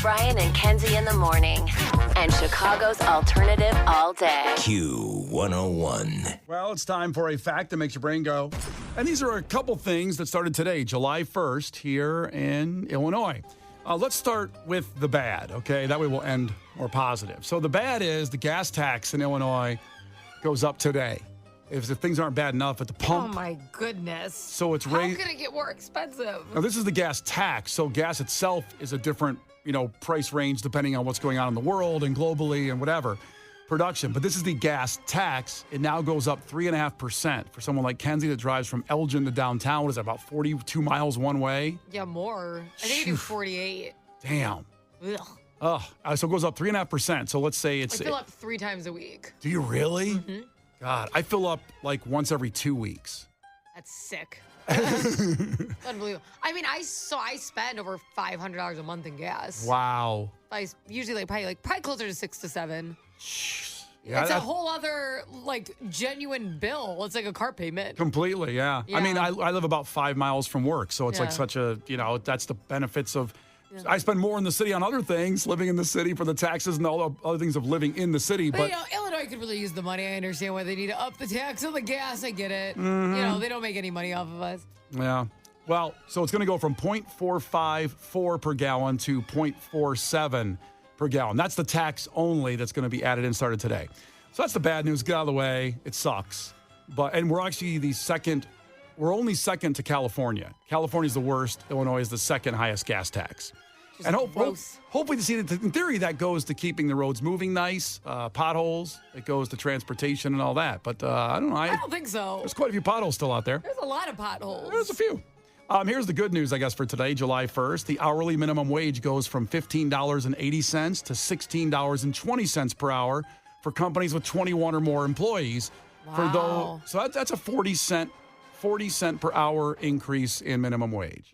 Brian and Kenzie in the morning. And Chicago's alternative all day. Q101. Well, it's time for a fact that makes your brain go. And these are a couple things that started today, July 1st, here in Illinois. Let's start with the bad, okay? That way we'll end more positive. So the bad is the gas tax in Illinois goes up today. If things aren't bad enough at the pump. Oh, my goodness. So it's How can it get more expensive? Now, this is the gas tax. So gas itself is a different, price range depending on what's going on in the world and globally and whatever production. But this is the gas tax. It now goes up 3.5% for someone like Kenzie that drives from Elgin to downtown. What is that, about 42 miles one way? Yeah, more. I think I do 48. Damn. Ugh. So it goes up 3.5%. So let's say it's. I fill up 3 times a week. Do you really? Mm-hmm. God, I fill up like once every 2 weeks. That's sick. Unbelievable. I mean, I spend over $500 a month in gas. Wow. I usually probably closer to 6 to 7. Yeah, it's a whole other genuine bill. It's like a car payment. Completely, yeah. I mean, I live about 5 miles from work, so it's like such a, that's the benefits of. Yeah. I spend more in the city on other things, living in the city for the taxes and all the other things of living in the city. But Illinois could really use the money. I understand why they need to up the tax on the gas. I get it. Mm-hmm. They don't make any money off of us. Yeah. Well, so it's going to go from 0.454 per gallon to 0.47 per gallon. That's the tax only that's going to be added and started today. So that's the bad news. Get out of the way. It sucks. And we're actually we're only second to California. California's the worst. Illinois is the second highest gas tax. And hopefully, in theory, that goes to keeping the roads moving nice, potholes. It goes to transportation and all that. But I don't know. I don't think so. There's quite a few potholes still out there. There's a lot of potholes. There's a few. Here's the good news, I guess, for today, July 1st. The hourly minimum wage goes from $15.80 to $16.20 per hour for companies with 21 or more employees. Wow. So that's a 40 cent per hour increase in minimum wage.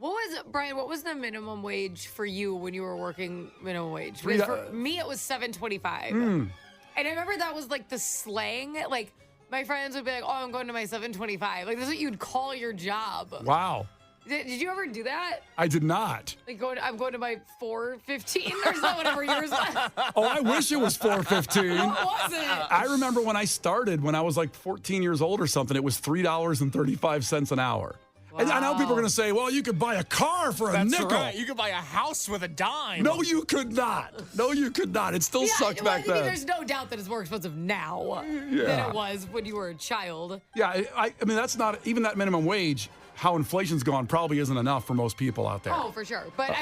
Brian, what was the minimum wage for you when you were working minimum wage? Because for me, it was $7.25. And I remember that was like the slang. Like, my friends would be like, oh, I'm going to my $7.25. Like, this is what you'd call your job. Wow. Did you ever do that? I did not. Like I'm going to my 4:15 or so, whatever yours was. Oh, I wish it was 4:15. What was it? I remember when I started, when I was like 14 years old or something, it was $3.35 an hour. Wow. And I know people are going to say, well, you could buy a car for a nickel. That's right. You could buy a house with a dime. No, you could not. No, you could not. It still sucked back then. There's no doubt that it's more expensive now than it was when you were a child. Yeah, I mean, that's not, even that minimum wage, how inflation's gone probably isn't enough for most people out there. Oh, for sure. But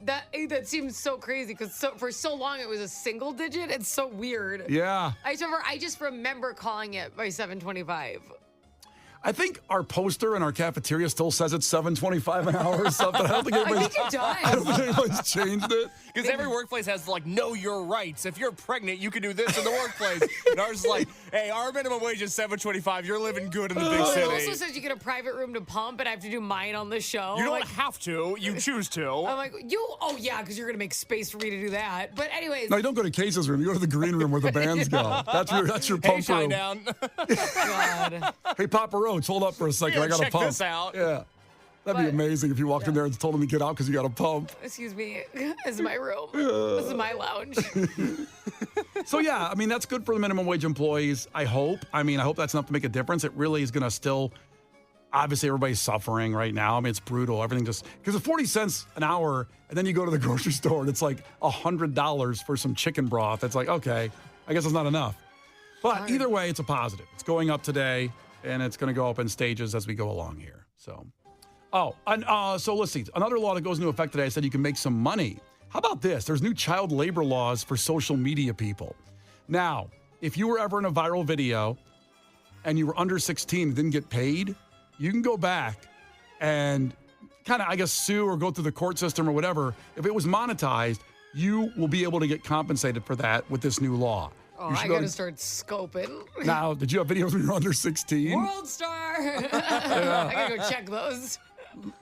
that seems so crazy because for so long it was a single digit. It's so weird. Yeah. I just remember calling it by $7.25. I think our poster in our cafeteria still says it's $7.25 an hour or something. I don't think anybody's changed it. Because every workplace has know your rights. If you're pregnant, you can do this in the workplace. And ours is like, hey, our minimum wage is $7.25. You're living good in the big city. It also says you get a private room to pump, and I have to do mine on the show. You don't have to. You choose to. I'm like, because you're gonna make space for me to do that. But anyways, no, you don't go to Case's room. You go to the green room where the bands go. That's your pump room. Down. God. Hey, Papa Roach, hold up for a second. I got to pump. Check this out. Yeah. That'd be amazing if you walked in there and told him to get out because you got to pump. Excuse me. This is my room. This is my lounge. So, yeah, I mean, that's good for the minimum wage employees, I hope. I hope that's enough to make a difference. It really is going to still, obviously, everybody's suffering right now. I mean, it's brutal. Everything just, because it's 40 cents an hour, and then you go to the grocery store and it's like $100 for some chicken broth. It's like, okay, I guess it's not enough. But either way, it's a positive. It's going up today, and it's going to go up in stages as we go along here. So. So let's see. Another law that goes into effect today said you can make some money. How about this? There's new child labor laws for social media people. Now, if you were ever in a viral video and you were under 16 and didn't get paid, you can go back and kind of, sue or go through the court system or whatever. If it was monetized, you will be able to get compensated for that with this new law. Oh, I got to start scoping. Now, did you have videos when you were under 16? World Star. I got to go check those.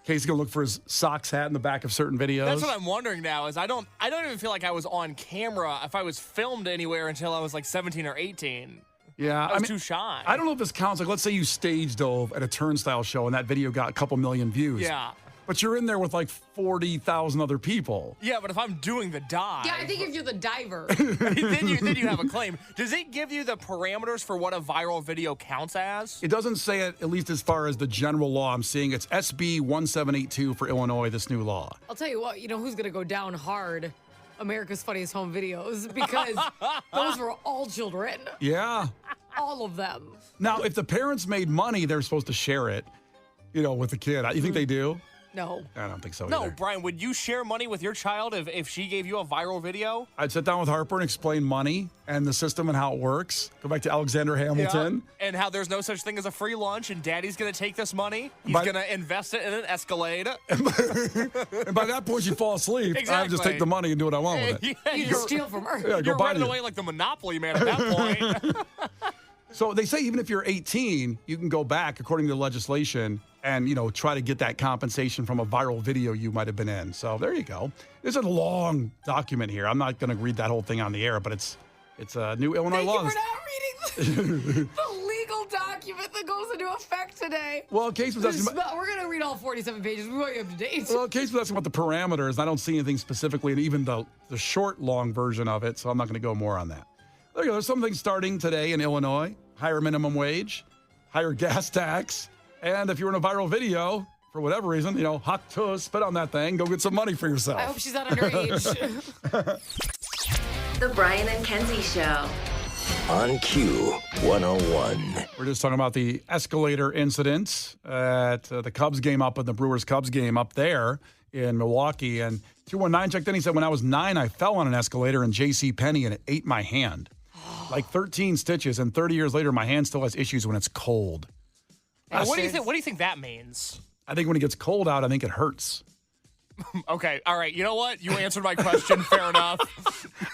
Casey's going to look for his socks hat in the back of certain videos. That's what I'm wondering now is I don't even feel like I was on camera if I was filmed anywhere until I was like 17 or 18. Yeah. I was too shy. I don't know if this counts. Like, let's say you stage dove at a turnstile show and that video got a couple million views. Yeah. But you're in there with like 40,000 other people. Yeah, but if I'm doing the dive. Yeah, I think if you're the diver. then you have a claim. Does it give you the parameters for what a viral video counts as? It doesn't say it, at least as far as the general law I'm seeing. It's SB 1782 for Illinois, this new law. I'll tell you what, you know who's going to go down hard? America's Funniest Home Videos, because those were all children. Yeah. All of them. Now, if the parents made money, they're supposed to share it, with the kid. You think they do? No. I don't think so No, either. Brian, would you share money with your child if she gave you a viral video? I'd sit down with Harper and explain money and the system and how it works. Go back to Alexander Hamilton. Yeah, and how there's no such thing as a free lunch, and Daddy's going to take this money. He's going to invest it in an Escalade. And by that point, she'd fall asleep. Exactly. I would just take the money and do what I want with it. Yeah, You just steal from her. Yeah, you're buy running it. away like the Monopoly man at that point. So they say even if you're 18, you can go back, according to the legislation, and, try to get that compensation from a viral video you might have been in. So there you go. There's a long document here. I'm not going to read that whole thing on the air, but it's a new Illinois law. Thank you for not reading the legal document that goes into effect today. Well, Case was asking about, We're going to read all 47 pages. We want you up to date. well, Case was asking about the parameters. I don't see anything specifically, and even the short, long version of it, so I'm not going to go more on that. There you go. There's something starting today in Illinois. Higher minimum wage, higher gas tax, and if you're in a viral video, for whatever reason, hot to spit on that thing, go get some money for yourself. I hope she's not underage. The Brian and Kenzie Show. On Q101. We're just talking about the escalator incident at the Cubs game up at the Brewers-Cubs game up there in Milwaukee. And 219 checked in. He said, when I was 9, I fell on an escalator in JCPenney and it ate my hand. Like 13 stitches, and 30 years later, my hand still has issues when it's cold. What do you think? What do you think that means? I think when it gets cold out, I think it hurts. Okay, all right. You know what? You answered my question. Fair enough.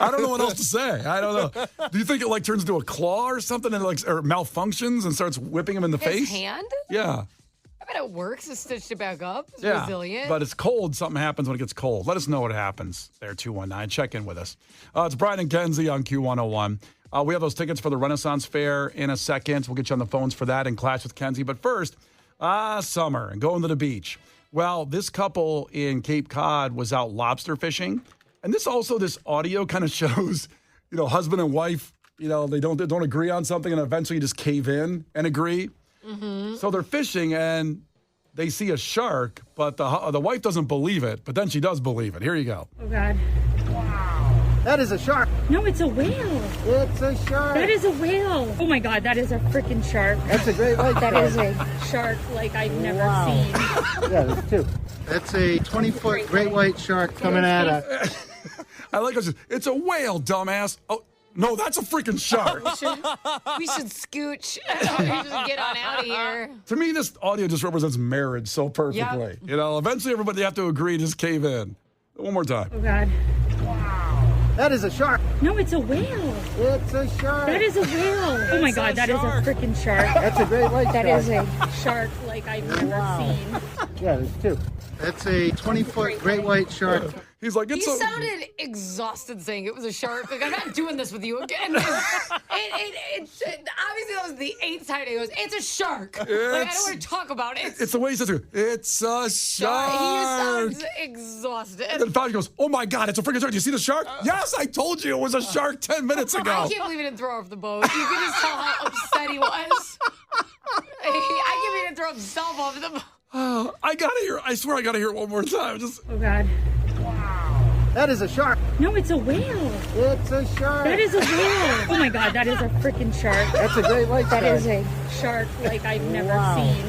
I don't know what else to say. I don't know. Do you think it turns into a claw or something, and or malfunctions and starts whipping him in the face? His hand? Yeah. I bet it works. It's stitched it back up. It's Yeah, resilient. but it's cold. Something happens when it gets cold. Let us know what happens there, 219. Check in with us. It's Brian and Kenzie on Q101. We have those tickets for the Renaissance Fair in a second. We'll get you on the phones for that and Clash with Kenzie. But first, summer and going to the beach. Well, this couple in Cape Cod was out lobster fishing. And this audio kind of shows, husband and wife, they don't agree on something and eventually just cave in and agree. Mm-hmm. So they're fishing and they see a shark, but the wife doesn't believe it, but then she does believe it. Here you go. Oh, God. That is a shark. No, it's a whale. It's a shark. That is a whale. Oh, my God, that is a freaking shark. That's a great white That shark. is a shark like I've never Wow. seen. Yeah, there's two. That's a 20-foot great white shark coming at us. I like us. It's a whale, dumbass. Oh, no, that's a freaking shark. we should scooch. We should get on out of here. To me, this audio just represents marriage so perfectly. Eventually everybody have to agree, just cave in. One more time. Oh, God. That is a shark. No, it's a whale. It's a shark. That is a whale. Oh, my God, that is a freaking shark. That's a great white That shark. is a shark like I've never seen. Yeah, there's two. That's a 20-foot great white shark. He's like, He it's a... sounded exhausted saying it was a shark. Like, I'm not doing this with you again. Obviously, that was the 8th time he goes, it's a shark. Like, I don't want to talk about it. It's the way he says it. It's a shark. He sounds exhausted. And then finally goes, oh my God, it's a freaking shark. Do you see the shark? Yes, I told you it was a shark 10 minutes ago. I can't believe he didn't throw her off the boat. You can just tell how upset he was. I can't believe he didn't throw himself off the boat. I swear I gotta hear it one more time. Just Oh, God. That is a shark. No, it's a whale. It's a shark. That is a whale. Oh, my God, that is a freaking shark. That's a great white shark. That is a shark like I've never seen.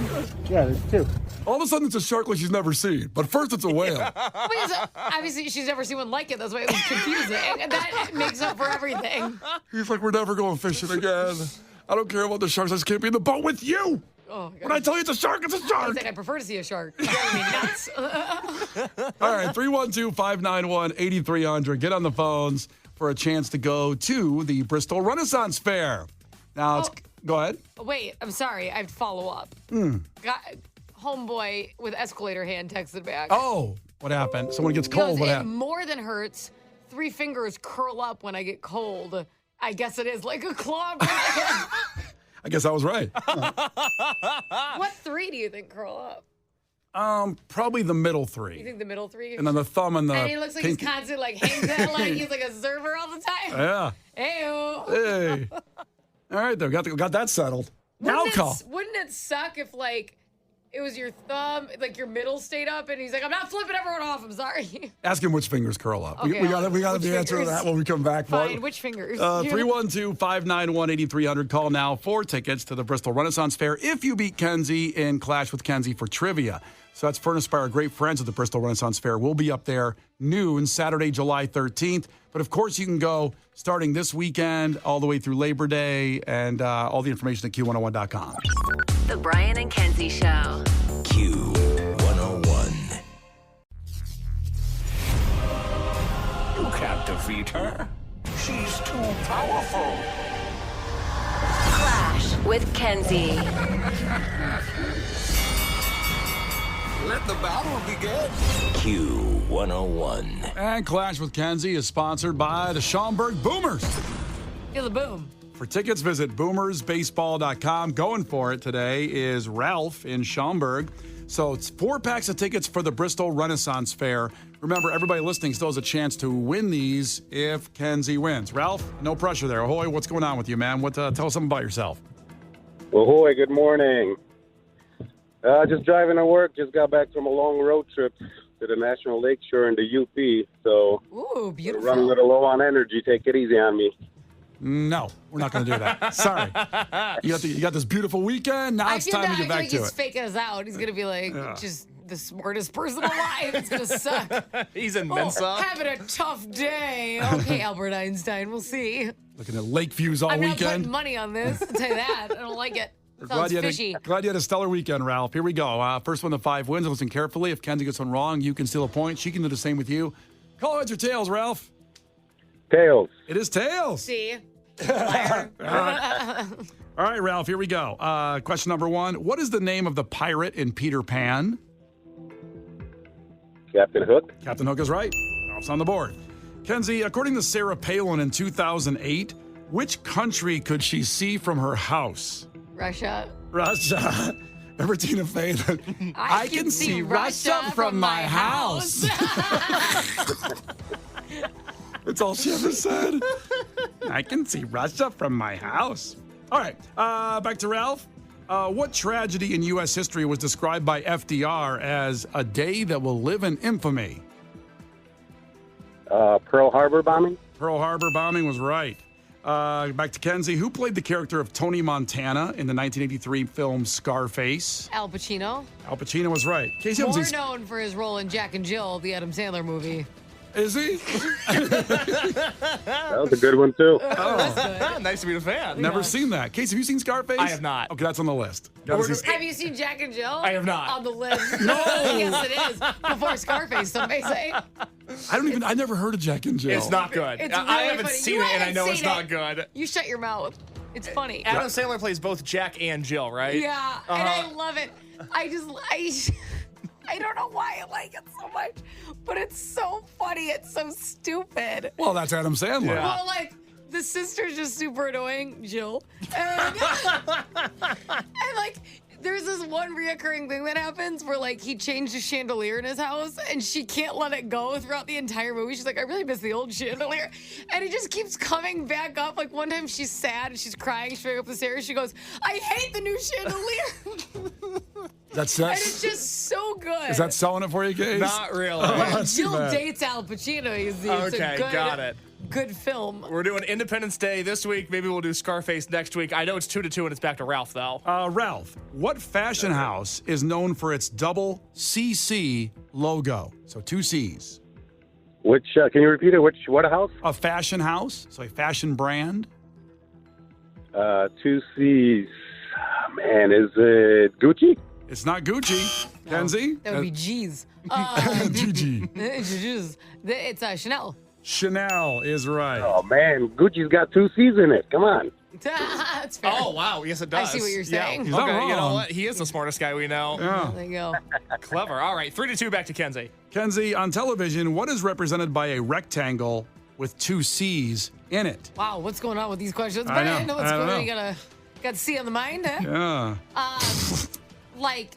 Yeah, there's two. all of a sudden it's a shark like she's never seen. But first it's a whale. Because obviously she's never seen one like it. That's why it was confusing. And that makes up for everything. He's like, we're never going fishing again. I don't care about the sharks. I just can't be in the boat with you. Oh, When I tell you it's a shark, it's a He's shark. like, I prefer to see a shark. You're driving me nuts. All right, 312-591-8300. Get on the phones for a chance to go to the Bristol Renaissance Fair. Now, go ahead. Wait, I'm sorry. I have to follow up. Homeboy with escalator hand texted back. Oh, what happened? So when it gets He cold, goes, what it happened? more than hurts. 3 fingers curl up when I get cold. I guess it is like a claw. I guess I was right. What 3 do you think curl up? Probably the middle You three. think the middle three? And then the thumb and the And he looks like pinky. he's constantly like hangs out like he's like a server all the time. Yeah. Ew. Hey. All right, though. Got that settled. Now call. Wouldn't it suck if like it was your thumb, like your middle stayed up, and he's like, I'm not flipping everyone off. I'm sorry. Ask him which fingers curl up. Okay, we got which the answer to fingers? that when we come back. Fine, which fingers? 312-591-8300. Call now for tickets to the Bristol Renaissance Fair if you beat Kenzie in Clash with Kenzie for trivia. So that's Furnace Fire, great friends of the Bristol Renaissance Fair. We'll be up there noon, Saturday, July 13th. But of course, you can go starting this weekend all the way through Labor Day, and all the information at Q101.com. The Brian and Kenzie Show. Q101. You can't defeat her. She's too powerful. Clash with Kenzie. Let the battle begin. Q101. And Clash with Kenzie is sponsored by the Schaumburg Boomers. Feel the boom. For tickets, visit boomersbaseball.com. Going for it today is Ralph in Schaumburg. So it's 4 packs of tickets for the Bristol Renaissance Fair. Remember, everybody listening still has a chance to win these if Kenzie wins. Ralph, no pressure there. Ahoy, what's going on with you, man? Tell us something about yourself. Ahoy, good morning. Just driving to work. Just got back from a long road trip to the National Lakeshore in the UP. So, Ooh, beautiful. run a little low on energy. Take it easy on me. No, we're not going to do that. Sorry. You got this beautiful weekend. Now it's time to get back like to he's it. faking us out. He's going to be like, just the smartest person alive. It's going to suck. He's in Mensa. Having a tough day. Okay, Albert Einstein. We'll see. Looking at lake views all I'm not weekend. putting money on this. I'll tell you that. I don't like it. Sounds fishy. Glad you had a stellar weekend, Ralph. Here we go. First one to 5 wins. Listen carefully. If Kenzie gets one wrong, you can steal a point. She can do the same with you. Call heads or tails, Ralph. Tails. It is tails. See? All right, Ralph, here we go. Question number 1. What is the name of the pirate in Peter Pan? Captain Hook. Captain Hook is right. Ralph's on the board. Kenzie, according to Sarah Palin in 2008, which country could she see from her house? Russia. Russia. Remember Tina Fey? I can see Russia from my house. That's all she ever said. I can see Russia from my house. All right, back to Ralph. What tragedy in U.S. history was described by FDR as a day that will live in infamy? Pearl Harbor bombing. Pearl Harbor bombing was right. Back to Kenzie. Who played the character of Tony Montana in the 1983 film Scarface? Al Pacino. Al Pacino was right. Casey, More known for his role in Jack and Jill, the Adam Sandler movie. Is he? That was a good one, too. Nice to meet a fan. Never seen that. Casey, have you seen Scarface? I have not. Okay, that's on the list. Gotta see- Have you seen Jack and Jill? I have not. On the list. No. Yes, it is. Before Scarface, some may say. I never heard of Jack and Jill. It's not good. It's I really haven't funny. seen You it, and I haven't know it's seen not it. good. You shut your mouth. It's funny. Adam Sandler plays both Jack and Jill, right? Yeah, and I love it. I don't know why I like it so much, but it's so funny. It's so stupid. Well, that's Adam Sandler. Yeah. Well, like, the sister's just super annoying, Jill. And, and like, there's this one reoccurring thing that happens where, like, he changed a chandelier in his house and she can't let it go throughout the entire movie. She's like, I really miss the old chandelier. And it just keeps coming back up. Like, one time she's sad and she's crying. She's going up the stairs. She goes, I hate the new chandelier. That's And it's just so good. Is that selling it for you, Case? Not really. That's too Jill bad. dates Al Pacino. It's Okay, a good, got it. Good film. We're doing Independence Day this week. Maybe we'll do Scarface next week. I know it's 2-2, and it's back to Ralph, though. Ralph, what fashion house is known for its double CC logo? So 2 C's. Which, can you repeat it? What house? A fashion house, so a fashion brand. 2 C's. Man, is it Gucci? It's not Gucci. Kenzie? That would be G's. GG. It's Chanel. Chanel is right. Oh, man, Gucci's got 2 C's in it. Come on. That's fair. Oh, wow. Yes, it I does. see what you're saying. He's not Okay, you know wrong. what? He is the smartest guy we know. Yeah. There you go. Clever. All right, 3-2, back to Kenzie. Kenzie, on television, what is represented by a rectangle with 2 C's in it? Wow, what's going on with these questions? I know. Brian? What's I don't going on? know. You got to see on the mind, huh? Yeah. Like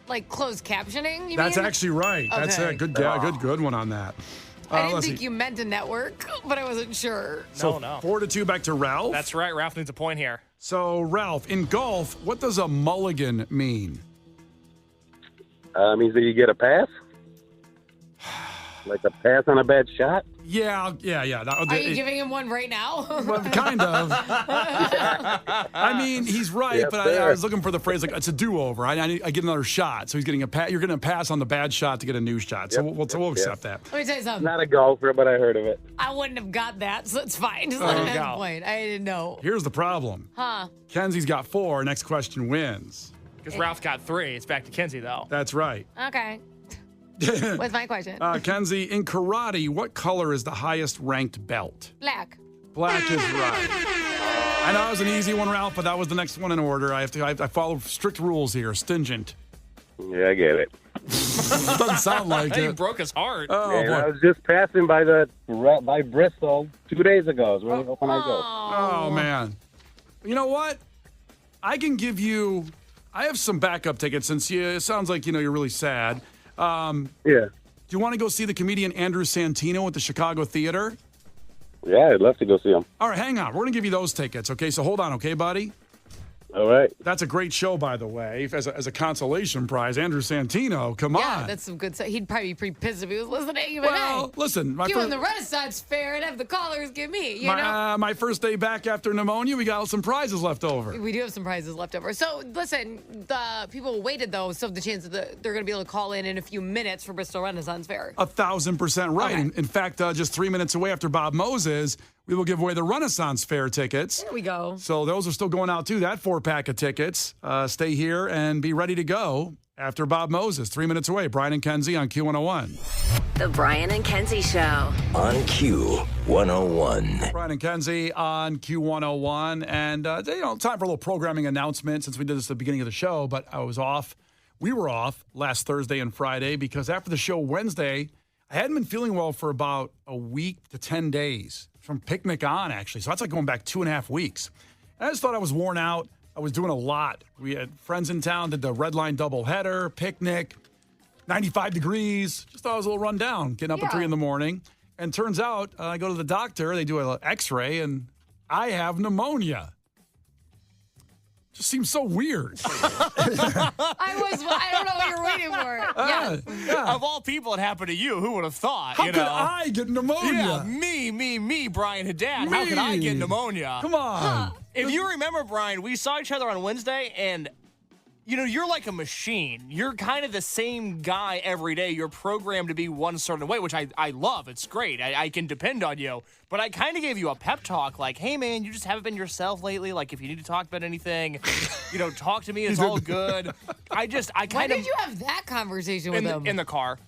like closed captioning? You That's mean? actually right. That's a Okay. good one on that. I didn't let's think see. you meant a network, but I wasn't sure. So No. 4-2 back to Ralph. That's right. Ralph needs a point here. So, Ralph, in golf, what does a mulligan mean? Means that you get a pass? Like a pass on a bad shot? Yeah. Are you giving him one right now? Well, kind of. I mean, he's right, Yes, but I sir. was looking for the phrase like it's a do-over. I get another shot, so he's getting you're getting a pass on the bad shot to get a new shot. So Yep, we'll accept that. Let me tell you something. Not a golfer, but I heard of it. I wouldn't have got that, so it's fine. Just let him have a point. I didn't know. Here's the problem. Huh. Kenzie's got 4. Next question wins. Because Ralph got 3. It's back to Kenzie, though. That's right. Okay. What's my question? Kenzie, in karate, what color is the highest ranked belt? Black. Black is right. I know it was an easy one, Ralph, but that was the next one in order. I follow strict rules here, stingent. Yeah, I get it. Doesn't sound like Hey, you it. broke his heart. Oh, And I boy. was just passing by by Bristol 2 days ago. Is where when I go. Oh, man. You know what? I can give you. I have some backup tickets since it sounds like you're really sad. Yeah. Do you want to go see the comedian Andrew Santino at the Chicago Theater? Yeah, I'd love to go see him. All right, hang on. We're going to give you those tickets, okay? So hold on, okay, buddy? All right. That's a great show, by the way, as a consolation prize. Andrew Santino, come Yeah, on. that's some good stuff. He'd probably be pretty pissed if he was listening. But Well, hey, listen, give him the Renaissance Fair and have the callers give me, you know? my first day back after pneumonia, we got some prizes left over. We do have some prizes left over. So, listen, the people waited, though, so the chance that they're going to be able to call in a few minutes for Bristol Renaissance Fair. 1,000% right. Okay. In fact, just 3 minutes away after Bob Moses, we will give away the Renaissance Fair tickets. There we go. So those are still going out, too. That 4-pack of tickets. Stay here and be ready to go after Bob Moses. 3 minutes away. Brian and Kenzie on Q101. The Brian and Kenzie Show. On Q101. Brian and Kenzie on Q101. And, time for a little programming announcement since we did this at the beginning of the show, but I was off. We were off last Thursday and Friday because after the show Wednesday, I hadn't been feeling well for about a week to 10 days from picnic on, actually. So that's like going back 2.5 weeks. And I just thought I was worn out. I was doing a lot. We had friends in town, did the Red Line doubleheader, picnic, 95 degrees. Just thought I was a little run down, getting up at 3 in the morning. And turns out, I go to the doctor, they do an x-ray, and I have just seems so weird. I don't know what you're waiting for. Yeah. Of all people, it happened to you. Who would have thought? How could I get pneumonia? Yeah, me, Brian Haddad. How could I get pneumonia? Come on. If you remember, Brian, we saw each other on Wednesday, and you're like a machine. You're kind of the same guy every day. You're programmed to be one certain way, which I love. It's great. I can depend on you. But I kind of gave you a pep talk like, hey, man, you just haven't been yourself lately. Like, if you need to talk about anything, talk to me. It's all good. I When kind of... did you have that conversation with him? In the car.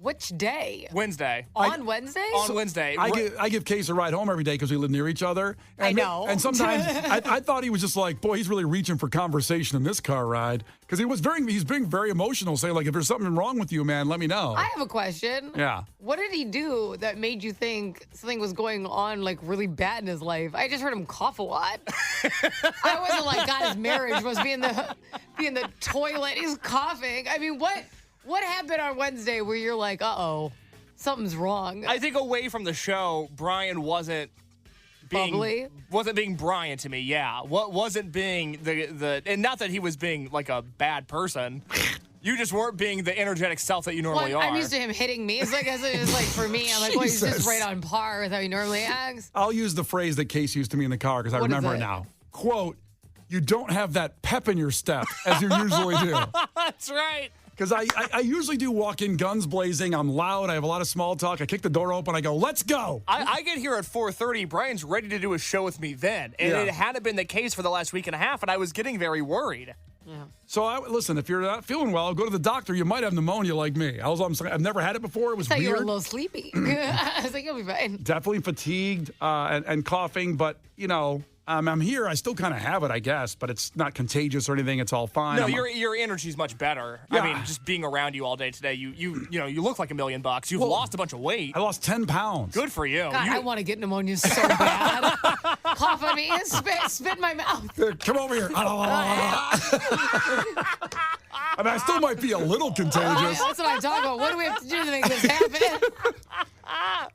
Which day? Wednesday. On Wednesday? On Wednesday. I give Case a ride home every day because we live near each other. And I know. And sometimes I thought he was just like, boy, he's really reaching for conversation in this car ride. Because he's being very emotional, saying, like, if there's something wrong with you, man, let me know. I have a question. Yeah. What did he do that made you think something was going on, like, really bad in his life? I just heard him cough a lot. I wasn't like, God, his marriage must be in the toilet. He's coughing. I mean, what happened on Wednesday where you're like, uh-oh, something's wrong? I think away from the show, Brian wasn't being Brian to me. Yeah, what wasn't being the and not that he was being like a bad person. You just weren't being the energetic self that you normally are. I'm used to him hitting me. It's like for me, I'm like, well, he's just right on par with how he normally acts. I'll use the phrase that Case used to me in the car because I remember it now. Quote, you don't have that pep in your step as you usually do. That's right. Because I usually do walk in guns blazing. I'm loud. I have a lot of small talk. I kick the door open. I go, let's go. I get here at 4:30. Brian's ready to do a show with me then. And it hadn't been the case for the last week and a half, and I was getting very worried. Yeah. So, listen, if you're not feeling well, go to the doctor. You might have pneumonia like me. I'm saying. I've never had it before. It was I thought weird. you were a little sleepy. I was like, you'll be fine. Definitely fatigued and coughing, but, I'm here. I still kind of have it, I guess, but it's not contagious or anything. It's all fine. No, your energy's much better. Yeah. I mean, just being around you all day today, you look like $1 million. You've lost a bunch of weight. I lost 10 pounds. Good for you. God, I want to get pneumonia so bad. Cough on me and spit in my mouth. Come over here. All I mean, I still might be a little contagious. That's what I'm talking about. What do we have to do to make this happen?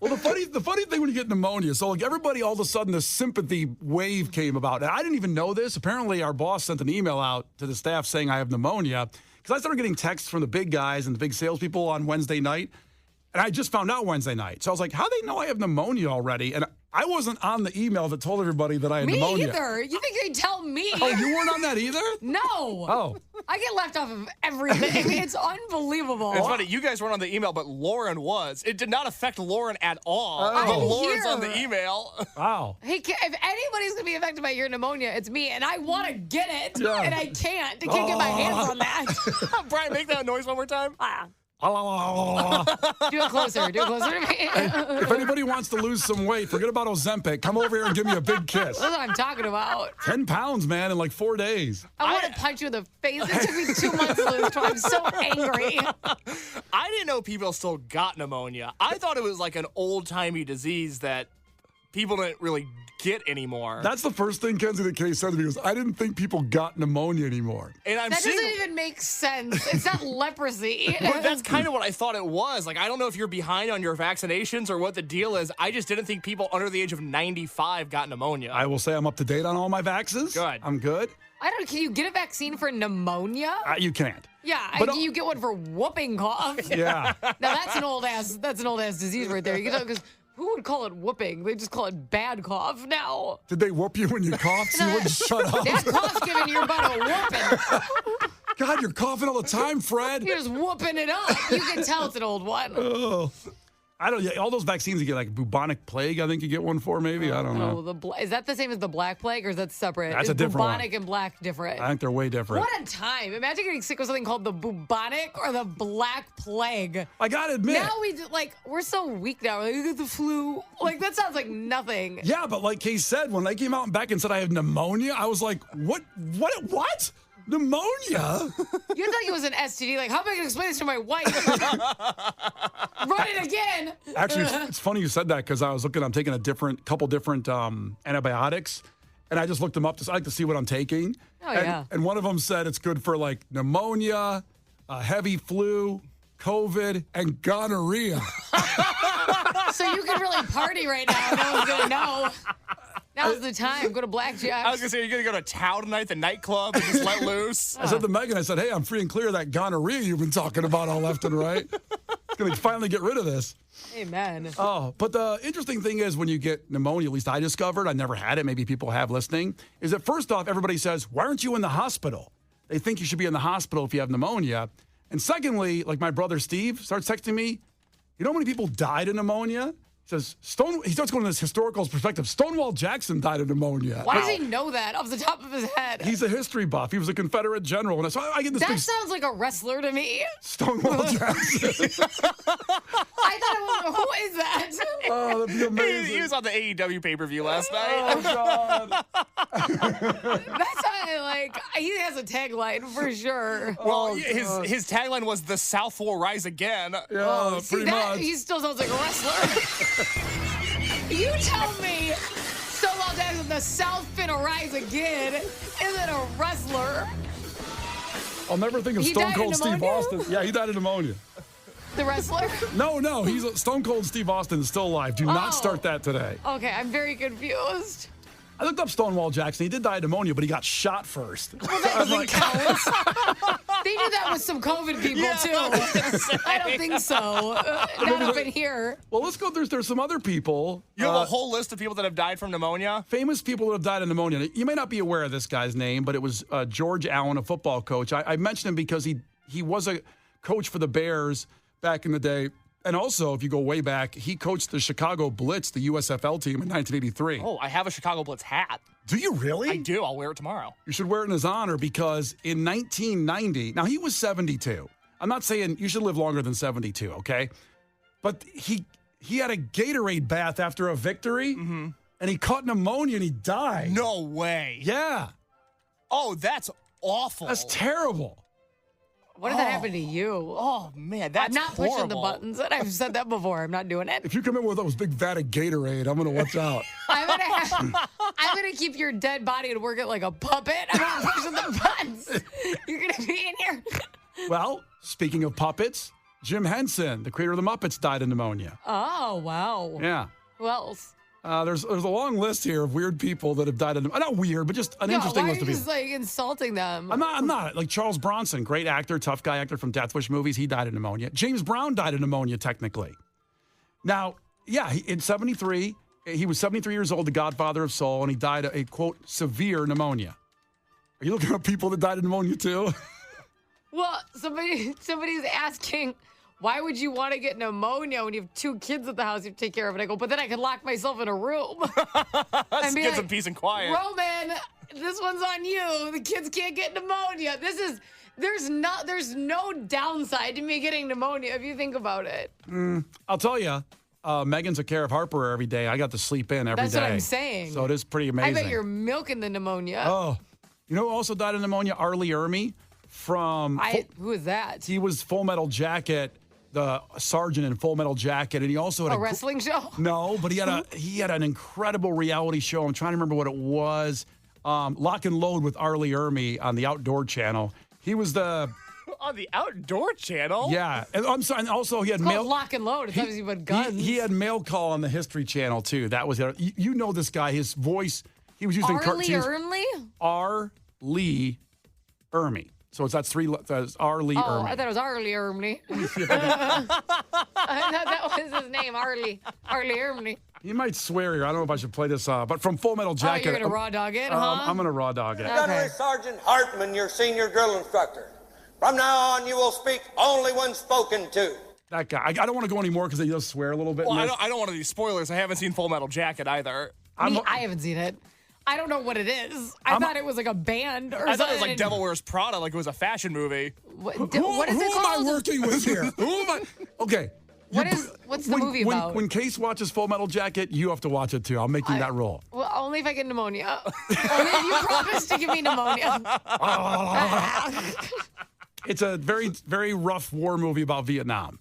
Well, the funny thing when you get pneumonia, so like everybody, all of a sudden, this sympathy wave came about. And I didn't even know this. Apparently, our boss sent an email out to the staff saying I have pneumonia because I started getting texts from the big guys and the big salespeople on Wednesday night. And I just found out Wednesday night. So I was like, how do they know I have pneumonia already? And I wasn't on the email that told everybody that I had pneumonia. Me either. You think they'd tell me? Oh, you weren't on that either? No. Oh. I get left off of everything. I mean, it's unbelievable. It's funny, you guys weren't on the email, but Lauren was. It did not affect Lauren at all. Oh. But Lauren's here. on the email. Wow. Hey, if anybody's going to be affected by your pneumonia, it's me. And I want to get it. Yeah. And I can't. I can't get my hands on that. Brian, make that noise one more time. Do it closer. Do it closer to me. If anybody wants to lose some weight, forget about Ozempic. Come over here and give me a big kiss. That's what I'm talking about. 10 pounds, man, in like 4 days. I want to punch you in the face. It took me 2 months to lose. I'm so angry. I didn't know people still got pneumonia. I thought it was like an old-timey disease that people didn't really get anymore. That's the first thing Kenzie the K said to me was, I didn't think people got pneumonia anymore. And I'm That seeing, doesn't even make sense. It's not leprosy. but that's kind of what I thought it was. Like, I don't know if you're behind on your vaccinations or what the deal is. I just didn't think people under the age of 95 got pneumonia. I will say I'm up to date on all my vaxes. Good. I'm good. Can you get a vaccine for pneumonia? You can't. Yeah, But- you get one for whooping cough. Yeah. Now that's an old ass disease right there. You know, because who would call it whooping? They just call it bad cough now. Did they whoop you when you coughed so you wouldn't shut up? That cough's giving your butt a whooping. God, you're coughing all the time, Fred. You're just whooping it up. You can tell it's an old one. Oh. I don't. Yeah, all those vaccines you get, like bubonic plague. I think you get one for maybe. I don't know. Is that the same as the black plague, or is that separate? That's is a different bubonic one. and black different? I think they're way different. What a time! Imagine getting sick with something called the bubonic or the black plague. I gotta admit. Now we're so weak now. We're like, you get the flu. Like that sounds like nothing. Yeah, but like Kay said, when they came out back and said I have pneumonia, I was like, what? Pneumonia? You thought it was an STD. Like, how am I going to explain this to my wife? Run it again. Actually, it's funny you said that because I'm taking a couple different antibiotics, and I just looked them up. I like to see what I'm taking. Oh, yeah. And one of them said it's good for like pneumonia, heavy flu, COVID, and gonorrhea. So you can really party right now. No one's going to know. Now's the time. Go to Blackjack. I was going to say, you're going to go to Tao tonight, the nightclub, and just let loose. I said to Megan, I said, hey, I'm free and clear of that gonorrhea you've been talking about all left and right. Going to finally get rid of this. Amen. Oh, but the interesting thing is when you get pneumonia, at least I discovered, I never had it, maybe people have listening, is that first off, everybody says, why aren't you in the hospital? They think you should be in the hospital if you have pneumonia. And secondly, like my brother Steve starts texting me, you know how many people died of pneumonia? He says, he starts going to this historical perspective. Stonewall Jackson died of pneumonia. Why does he know that off the top of his head? He's a history buff. He was a Confederate general. And so I get this That big sounds like a wrestler to me. Stonewall Jackson. I thought it was, who is that? Oh, that'd be amazing. He was on the AEW pay-per-view last night. Oh, God. That's he has a tagline for sure. Well, his tagline was "The South will rise again." Yeah, See pretty that? much. He still sounds like a wrestler. You tell me Stonewall Jackson, the South finna rise again, isn't a wrestler. I'll never think of He Stone died of Cold Steve pneumonia? Austin. Yeah, he died of pneumonia. The wrestler? No, he's Stone Cold Steve Austin is still alive. Do not start that today. Okay, I'm very confused. I looked up Stonewall Jackson. He did die of pneummonia, but he got shot first. Well, that doesn't count. They did that with some COVID people, too. I don't think so. Not up in here. Well, let's go. There's some other people. You have a whole list of people that have died from pneumonia? Famous people that have died of pneumonia. You may not be aware of this guy's name, but it was George Allen, a football coach. I mentioned him because he was a coach for the Bears back in the day. And also, if you go way back, he coached the Chicago Blitz, the USFL team, in 1983. Oh, I have a Chicago Blitz hat. Do you really? I do. I'll wear it tomorrow. You should wear it in his honor because in 1990, now he was 72. I'm not saying you should live longer than 72, okay? But he had a Gatorade bath after a victory, and he caught pneumonia and he died. No way. Yeah. Oh, that's awful. That's terrible. What did that happen to you? Oh, man, that's I'm not horrible. pushing the buttons. And I've said that before. I'm not doing it. If you come in with those big vat of Gatorade, I'm going to watch out. I'm gonna keep your dead body and work it like a puppet. I'm not pushing the buttons. You're gonna be in here. Well, speaking of puppets, Jim Henson, the creator of the Muppets, died of pneumonia. Oh, wow. Yeah. Who else? There's a long list here of weird people that have died of pneumonia. Not weird, but just an interesting why list are of you people. just insulting them? I'm not. Like Charles Bronson, great actor, tough guy actor from Death Wish movies. He died of pneumonia. James Brown died of pneumonia, technically. Now, yeah, in 73, he was 73 years old, the godfather of soul, and he died of a, quote, severe pneumonia. Are you looking at people that died of pneumonia, too? Well, somebody's asking, why would you want to get pneumonia when you have 2 kids at the house you have to take care of? And I go, but then I could lock myself in a room. Let's get some peace and quiet. Roman, this one's on you. The kids can't get pneumonia. There's no downside to me getting pneumonia if you think about it. I'll tell you, Megan's a care of Harper every day. I got to sleep in every day. That's what I'm saying. So it is pretty amazing. I bet you're milking the pneumonia. Oh, you know who also died of pneumonia? Arlie Ermy from... Who is that? He was Full Metal Jacket, the sergeant in Full Metal Jacket, and he also had A wrestling show? No, but he had an incredible reality show. I'm trying to remember what it was. Lock and Load with Arlie Ermy on the Outdoor Channel. He was the... On the Outdoor Channel? Yeah. And I'm sorry. And also, he had It's called Lock and Load. It's obviously about guns. He had Mail Call on the History Channel, too. That was it. You know this guy. His voice, he was using cartoons. R. Lee Ermy. So that's R. Lee Ermy. I thought it was Arlie Ermy. I thought that was his name, Arlie Ermy. You might swear here. I don't know if I should play this, but from Full Metal Jacket. Oh, you're going to raw dog it, huh? I'm going to raw dog it. Gunnery Sergeant Hartman, your senior drill instructor. From now on, you will speak only when spoken to. That guy. I don't want to go anymore because he does swear a little bit. Well, I don't want to do spoilers. I haven't seen Full Metal Jacket either. I haven't seen it. I don't know what it is. I thought it was like a band or something. I thought it was like Devil Wears Prada, like it was a fashion movie. What is it called? Who am I working with here? Who am I? Okay. What's the movie about? When Case watches Full Metal Jacket, you have to watch it too. I'm making that rule. Well, only if I get pneumonia. Only if you promise to give me pneumonia. It's a very, very rough war movie about Vietnam.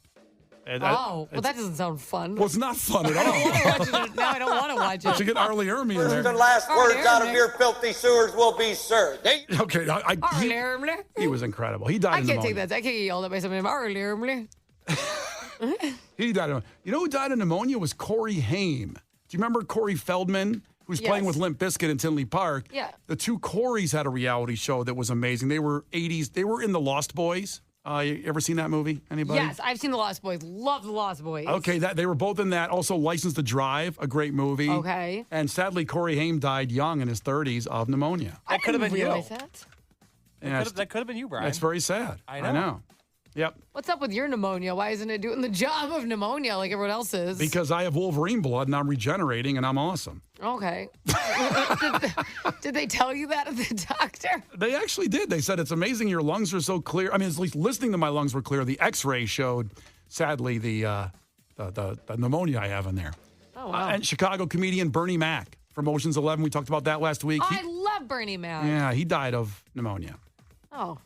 And well, that doesn't sound fun. Well, it's not fun at all. I don't want to watch it. You get Arlie Ermy in there. The last words out of your filthy sewers will be, sir. Okay, he was incredible. He died of pneumonia. I can't take that. I can't get yelled at by somebody. Arlie Ermy. He died of pneumonia. You know who died of pneumonia was Corey Haim. Do you remember Corey Feldman, who's playing with Limp Bizkit in Tinley Park? Yeah. The two Coreys had a reality show that was amazing. They were 80s. They were in The Lost Boys. You ever seen that movie? Anybody? Yes, I've seen The Lost Boys. Love The Lost Boys. Okay, they were both in that. Also, License to Drive, a great movie. Okay. And sadly, Corey Haim died young in his 30s of pneumonia. That could have been you. Yeah, that could have been you, Brian. That's very sad. I know. Yep. What's up with your pneumonia? Why isn't it doing the job of pneumonia like everyone else is? Because I have Wolverine blood and I'm regenerating and I'm awesome. Okay. Did they tell you that at the doctor? They actually did. They said it's amazing your lungs are so clear. I mean, at least listening to my lungs were clear. The X-ray showed, sadly, the pneumonia I have in there. Oh, wow. And Chicago comedian Bernie Mac from Ocean's 11. We talked about that last week. I love Bernie Mac. Yeah, he died of pneumonia. Oh.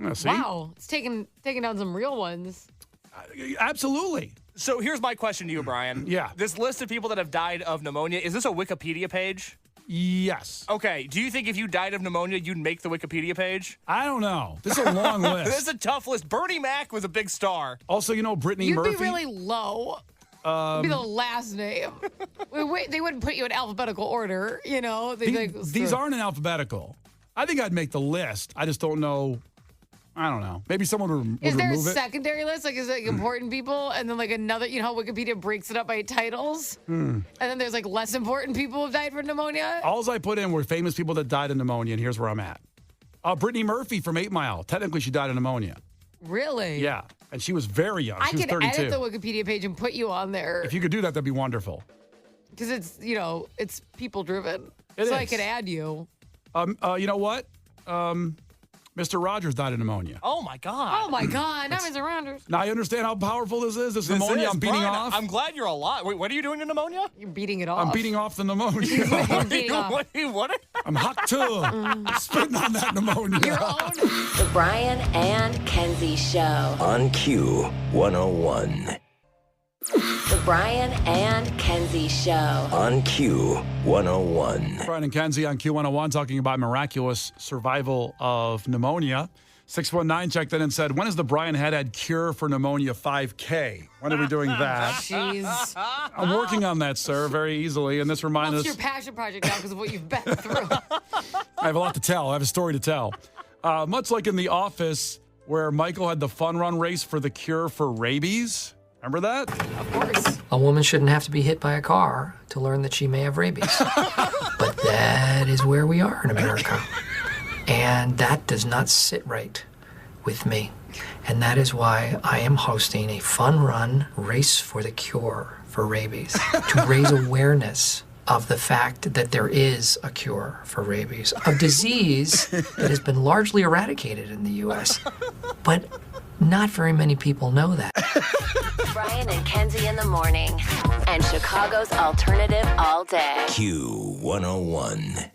Yeah, see? Wow. It's taking down some real ones. Absolutely. So here's my question to you, Brian. Yeah. This list of people that have died of pneumonia, is this a Wikipedia page? Yes. Okay. Do you think if you died of pneumonia, you'd make the Wikipedia page? I don't know. This is a long list. This is a tough list. Bernie Mac was a big star. Also, Brittany Murphy. You'd be really low. It'd be the last name. They wouldn't put you in alphabetical order, These aren't in alphabetical. I think I'd make the list. I just don't know. I don't know. Maybe someone would remove it. Is there a secondary list? Like, is it important people? And then, like, another, how Wikipedia breaks it up by titles? And then there's, like, less important people who've died from pneumonia? All I put in were famous people that died of pneumonia, and here's where I'm at. Brittany Murphy from 8 Mile. Technically, she died of pneumonia. Really? Yeah. And she was very young. She was I could 32. edit the Wikipedia page and put you on there. If you could do that, that'd be wonderful. Because it's, it's people-driven. It is. I could add you. You know what? Mr. Rogers died of pneumonia. Oh, my God. Oh, my God. Not Mr. Rogers. Now, I understand how powerful this is. This pneumonia I'm beating Brian, off. I'm glad you're alive. Wait, what are you doing to pneumonia? You're beating it off. I'm beating off the pneumonia. What? I'm hot too. Spitting on that pneumonia. Your own. The Brian and Kenzie Show. On Q101. The Brian and Kenzie Show. On Q101. Brian and Kenzie on Q101 talking about miraculous survival of pneumonia. 619 checked in and said, when is the Brian Haddad Cure for Pneumonia 5K? When are we doing that? Jeez. I'm working on that, sir, very easily. And this reminded What's us. your passion project now because of what you've been through? I have a lot to tell. I have a story to tell. Much like in The Office, where Michael had the fun run race for the cure for rabies. Remember that? Of course. A woman shouldn't have to be hit by a car to learn that she may have rabies. But that is where we are in America. And that does not sit right with me. And that is why I am hosting a fun run race for the cure for rabies to raise awareness of the fact that there is a cure for rabies, a disease that has been largely eradicated in the U.S. But not very many people know that. Brian and Kenzie in the morning. And Chicago's alternative all day. Q101.